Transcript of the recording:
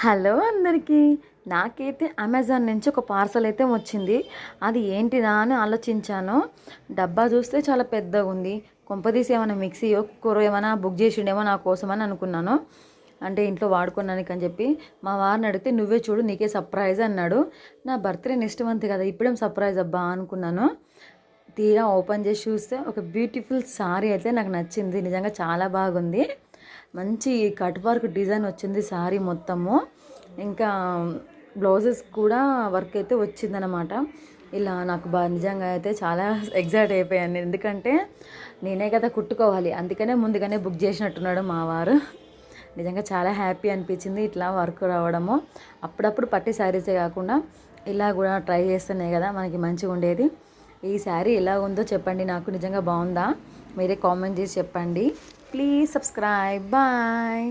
Hello అందరికీ. నాకైతే Amazon నుంచి ఒక పార్సల్ అయితే వచ్చింది. అది ఏంటిదా అని ఆలోచించాను. డబ్బా చూస్తే చాలా పెద్దగా ఉంది. కొంపదీసి ఏమైనా మిక్సీయో కుక్కరో ఏమైనా బుక్ చేసిండేమో నా కోసమని అనుకున్నాను. అంటే ఇంట్లో వాడుకోవడానికి అని చెప్పి మా వారిని అడిగితే నువ్వే చూడు నీకే సర్ప్రైజ్ అన్నాడు. నా బర్త్డే నెక్స్ట్ మంత్ కదా, ఇప్పుడేం సర్ప్రైజ్ అబ్బా అనుకున్నాను. తీరా ఓపెన్ చేసి చూస్తే ఒక బ్యూటిఫుల్ సారీ అయితే నాకు నచ్చింది. నిజంగా చాలా బాగుంది. మంచి కట్ వర్క్ డిజైన్ వచ్చింది సారీ మొత్తము. ఇంకా బ్లౌజెస్ కూడా వర్క్ అయితే వచ్చిందనమాట. ఇలా నాకు నిజంగా అయితే చాలా ఎగ్జైట్ అయిపోయాను. ఎందుకంటే నేనే కదా కుట్టుకోవాలి, అందుకనే ముందుగానే బుక్ చేసినట్టున్నాడు మా వారు. నిజంగా చాలా హ్యాపీ అనిపించింది ఇట్లా వర్క్ రావడము. అప్పుడప్పుడు పట్టి శారీసే కాకుండా ఇలా కూడా ట్రై చేస్తేనే కదా మనకి మంచిగా ఉండేది. ఈ శారీ ఎలా ఉందో చెప్పండి, నాకు నిజంగా బాగుందా మీరే కామెంట్ చేసి చెప్పండి. Please subscribe. బాయ్.